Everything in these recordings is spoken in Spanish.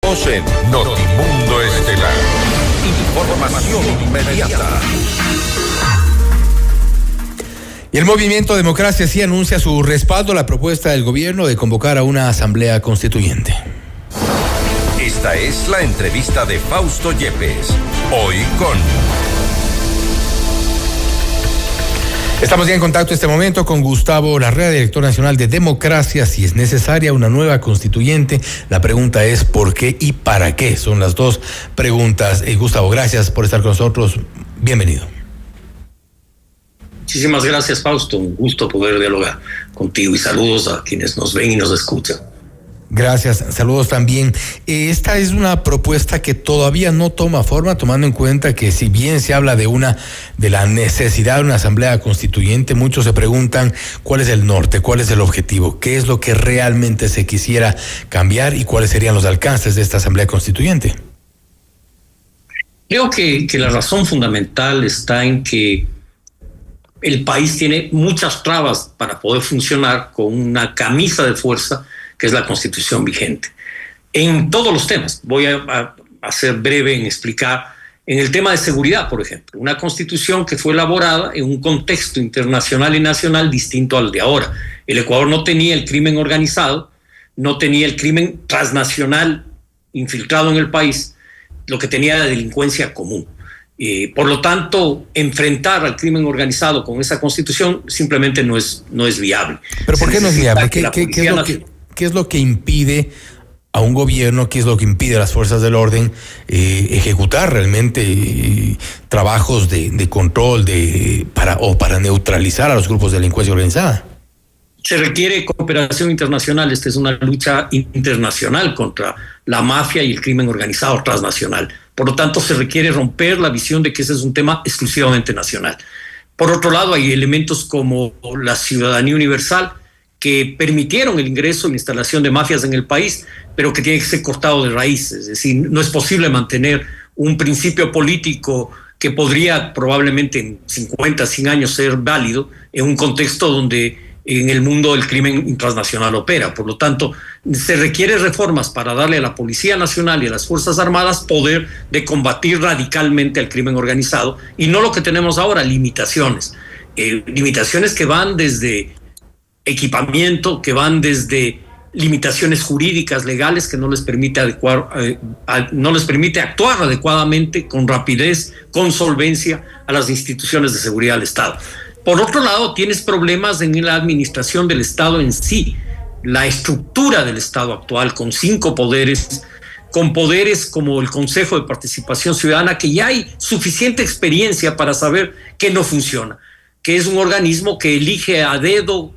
En Notimundo Estelar. Información inmediata. Y el Movimiento Democracia Sí anuncia su respaldo a la propuesta del gobierno de convocar a una asamblea constituyente. Esta es la entrevista de Fausto Yepes. Hoy con... Estamos ya en contacto en este momento con Gustavo Larrea, director nacional de Democracia. Si es necesaria una nueva constituyente, la pregunta es ¿por qué y para qué? Son las dos preguntas. Gustavo, gracias por estar con nosotros. Bienvenido. Muchísimas gracias, Fausto. Un gusto poder dialogar contigo y saludos a quienes nos ven y nos escuchan. Gracias, saludos también. Esta es una propuesta que todavía no toma forma, tomando en cuenta que si bien se habla de la necesidad de una asamblea constituyente, muchos se preguntan cuál es el norte, cuál es el objetivo, qué es lo que realmente se quisiera cambiar y cuáles serían los alcances de esta asamblea constituyente. Creo que la razón fundamental está en que el país tiene muchas trabas para poder funcionar con una camisa de fuerza que es la Constitución vigente. En todos los temas, voy a ser breve en explicar, en el tema de seguridad, por ejemplo, una Constitución que fue elaborada en un contexto internacional y nacional distinto al de ahora. El Ecuador no tenía el crimen organizado, no tenía el crimen transnacional infiltrado en el país, lo que tenía era delincuencia común. Por lo tanto, enfrentar al crimen organizado con esa Constitución simplemente no es viable. ¿Pero por qué no es viable? ¿Qué es lo que impide a un gobierno, qué es lo que impide a las fuerzas del orden ejecutar realmente trabajos de control para neutralizar a los grupos de delincuencia organizada? Se requiere cooperación internacional. Esta es una lucha internacional contra la mafia y el crimen organizado transnacional. Por lo tanto, se requiere romper la visión de que ese es un tema exclusivamente nacional. Por otro lado, hay elementos como la ciudadanía universal que permitieron el ingreso e instalación de mafias en el país, pero que tiene que ser cortado de raíz. Es decir, no es posible mantener un principio político que podría probablemente en 50, 100 años ser válido en un contexto donde en el mundo el crimen transnacional opera. Por lo tanto, se requieren reformas para darle a la Policía Nacional y a las Fuerzas Armadas poder de combatir radicalmente al crimen organizado, y no lo que tenemos ahora, limitaciones. Limitaciones que van desde equipamiento, que van desde limitaciones jurídicas, legales, que no les permite actuar adecuadamente, con rapidez, con solvencia a las instituciones de seguridad del Estado. Por otro lado, tienes problemas en la administración del Estado en sí, la estructura del Estado actual, con 5 poderes, con poderes como el Consejo de Participación Ciudadana, que ya hay suficiente experiencia para saber que no funciona, que es un organismo que elige a dedo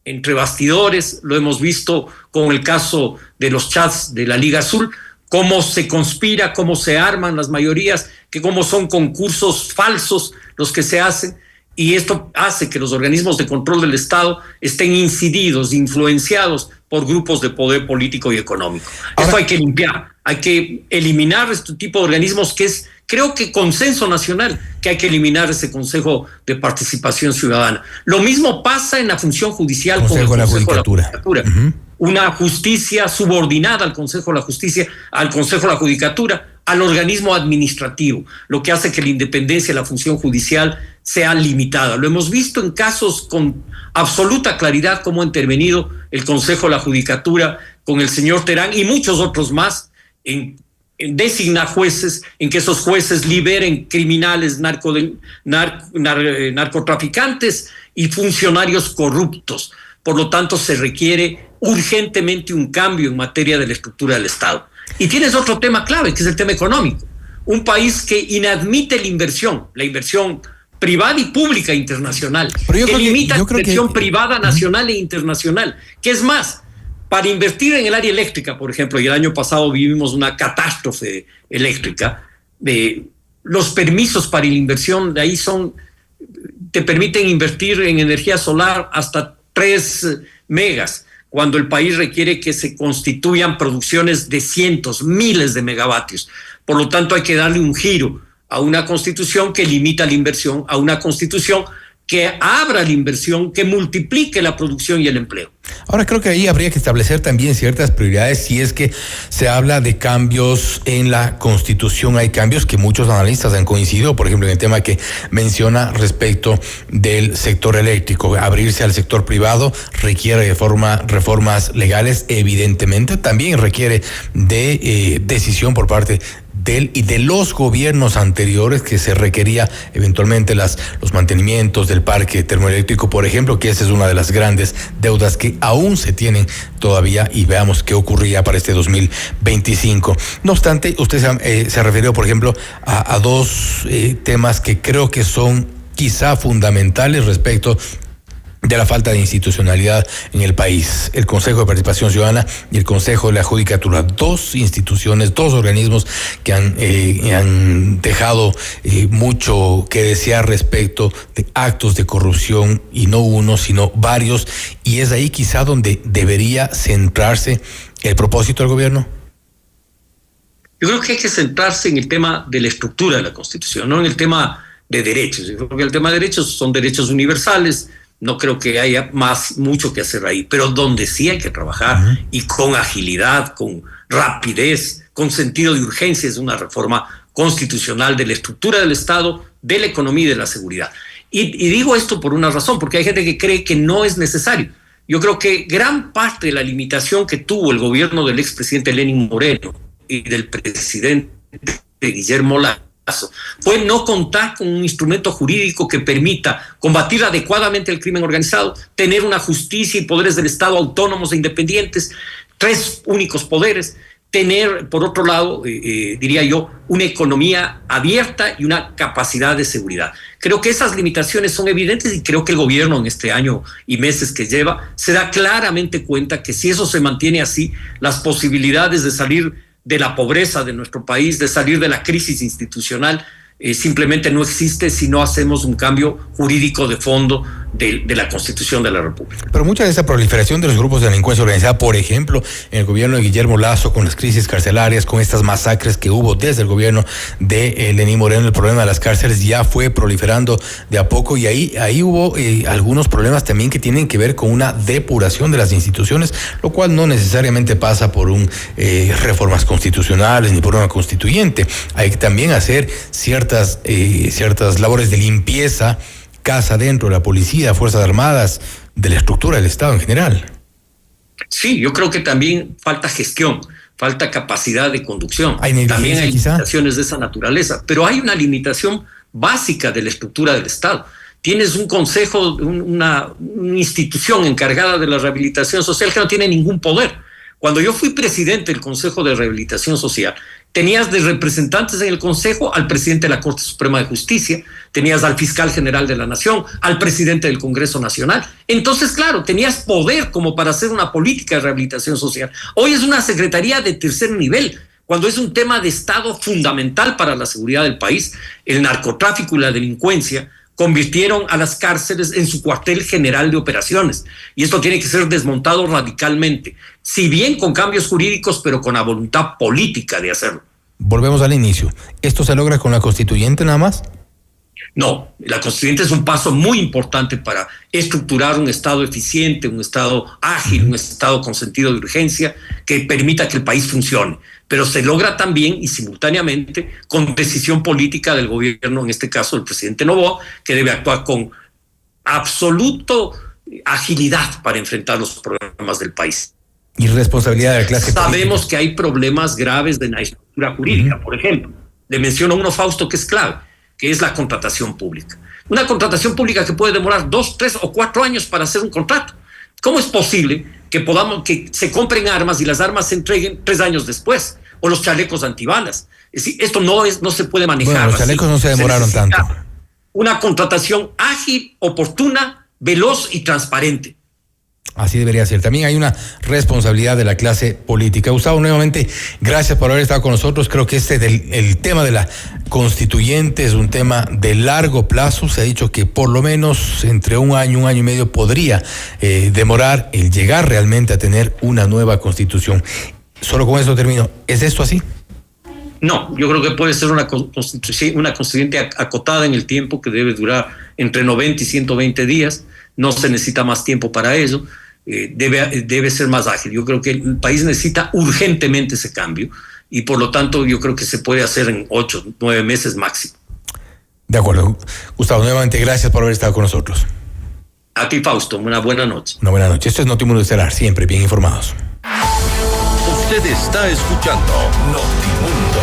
entre bastidores. Lo hemos visto con el caso de los chats de la Liga Azul, cómo se conspira, cómo se arman las mayorías, que cómo son concursos falsos los que se hacen, y esto hace que los organismos de control del Estado estén incididos, influenciados por grupos de poder político y económico. Esto hay que limpiar, hay que eliminar este tipo de organismos que es, creo que consenso nacional, que hay que eliminar ese Consejo de Participación Ciudadana. Lo mismo pasa en la función judicial con el Consejo de la Judicatura. Uh-huh. Una justicia subordinada al Consejo de la Justicia, al Consejo de la Judicatura, al organismo administrativo, lo que hace que la independencia de la función judicial sea limitada. Lo hemos visto en casos con absoluta claridad cómo ha intervenido el Consejo de la Judicatura con el señor Terán y muchos otros más en designar jueces, en que esos jueces liberen criminales, narcotraficantes y funcionarios corruptos. Por lo tanto, se requiere urgentemente un cambio en materia de la estructura del Estado. Y tienes otro tema clave, que es el tema económico. Un país que inadmite la inversión privada y pública internacional, que limita la inversión privada nacional e internacional. ¿Qué es más? Para invertir en el área eléctrica, por ejemplo, y el año pasado vivimos una catástrofe eléctrica, los permisos para la inversión de ahí te permiten invertir en energía solar hasta 3 megas, cuando el país requiere que se constituyan producciones de cientos, miles de megavatios. Por lo tanto, hay que darle un giro a una constitución que limita la inversión, a una constitución que abra la inversión, que multiplique la producción y el empleo. Ahora creo que ahí habría que establecer también ciertas prioridades si es que se habla de cambios en la Constitución. Hay cambios que muchos analistas han coincidido, por ejemplo, en el tema que menciona respecto del sector eléctrico. Abrirse al sector privado requiere reformas legales, evidentemente. También requiere de decisión por parte del y de los gobiernos anteriores, que se requería eventualmente los mantenimientos del parque termoeléctrico, por ejemplo, que esa es una de las grandes deudas que aún se tienen todavía, y veamos qué ocurría para este 2025. No obstante, usted se refirió, por ejemplo, a dos temas que creo que son quizá fundamentales respecto de la falta de institucionalidad en el país: el Consejo de Participación Ciudadana y el Consejo de la Judicatura. Dos instituciones, dos organismos que han dejado mucho que desear respecto de actos de corrupción, y no uno, sino varios, y es ahí quizá donde debería centrarse el propósito del gobierno. Yo creo que hay que centrarse en el tema de la estructura de la Constitución, no en el tema de derechos. Yo creo que el tema de derechos son derechos universales. No creo que haya mucho que hacer ahí, pero donde sí hay que trabajar, y con agilidad, con rapidez, con sentido de urgencia, es una reforma constitucional de la estructura del Estado, de la economía y de la seguridad. Y digo esto por una razón, porque hay gente que cree que no es necesario. Yo creo que gran parte de la limitación que tuvo el gobierno del expresidente Lenín Moreno y del presidente Guillermo Lasso fue no contar con un instrumento jurídico que permita combatir adecuadamente el crimen organizado, tener una justicia y poderes del Estado autónomos e independientes, 3 únicos poderes, tener, por otro lado, diría yo, una economía abierta y una capacidad de seguridad. Creo que esas limitaciones son evidentes, y creo que el gobierno en este año y meses que lleva se da claramente cuenta que si eso se mantiene así, las posibilidades de salir de la pobreza de nuestro país, de salir de la crisis institucional, simplemente no existe si no hacemos un cambio jurídico de fondo de la Constitución de la República. Pero mucha de esa proliferación de los grupos de delincuencia organizada, por ejemplo, en el gobierno de Guillermo Lasso, con las crisis carcelarias, con estas masacres que hubo desde el gobierno de Lenín Moreno, el problema de las cárceles ya fue proliferando de a poco, y ahí hubo algunos problemas también que tienen que ver con una depuración de las instituciones, lo cual no necesariamente pasa por reformas constitucionales ni por una constituyente. Hay que también hacer ciertas labores de limpieza, casa dentro de la policía, Fuerzas Armadas, de la estructura del Estado en general. Sí, yo creo que también falta gestión, falta capacidad de conducción. También hay limitaciones de esa naturaleza, pero hay una limitación básica de la estructura del Estado. Tienes un consejo, una institución encargada de la rehabilitación social que no tiene ningún poder. Cuando yo fui presidente del Consejo de Rehabilitación Social, tenías de representantes en el Consejo al presidente de la Corte Suprema de Justicia, tenías al fiscal general de la Nación, al presidente del Congreso Nacional. Entonces, claro, tenías poder como para hacer una política de rehabilitación social. Hoy es una secretaría de tercer nivel, cuando es un tema de Estado fundamental para la seguridad del país. El narcotráfico y la delincuencia convirtieron a las cárceles en su cuartel general de operaciones, y esto tiene que ser desmontado radicalmente, si bien con cambios jurídicos, pero con la voluntad política de hacerlo. Volvemos al inicio. ¿Esto se logra con la constituyente nada más? No, la constituyente es un paso muy importante para estructurar un Estado eficiente, un Estado ágil, un Estado con sentido de urgencia que permita que el país funcione. Pero se logra también y simultáneamente con decisión política del gobierno, en este caso el presidente Noboa, que debe actuar con absoluta agilidad para enfrentar los problemas del país. Y responsabilidad de la clase política. Sabemos que hay problemas graves de la estructura jurídica. Por ejemplo, le menciono uno, Fausto, que es clave, que es la contratación pública. Una contratación pública que puede demorar 2, 3 o 4 años para hacer un contrato. ¿Cómo es posible que se compren armas y las armas se entreguen 3 años después? O los chalecos antibalas. Es decir, esto no se puede manejar. Bueno, los chalecos así. No se demoraron tanto. Una contratación ágil, oportuna, veloz y transparente. Así debería ser. También hay una responsabilidad de la clase política. Gustavo, nuevamente, gracias por haber estado con nosotros. Creo que el tema de la constituyente es un tema de largo plazo. Se ha dicho que por lo menos entre un año y medio podría demorar el llegar realmente a tener una nueva constitución. Solo con eso termino. ¿Es esto así? No, yo creo que puede ser una constituyente acotada en el tiempo, que debe durar entre 90 y 120 días. No se necesita más tiempo para ello. Debe ser más ágil. Yo creo que el país necesita urgentemente ese cambio y por lo tanto yo creo que se puede hacer en 8, 9 meses máximo. De acuerdo. Gustavo, nuevamente gracias por haber estado con nosotros. A ti, Fausto, una buena noche. Una buena noche. Esto es Notimundo Estelar, siempre bien informados. Usted está escuchando Notimundo.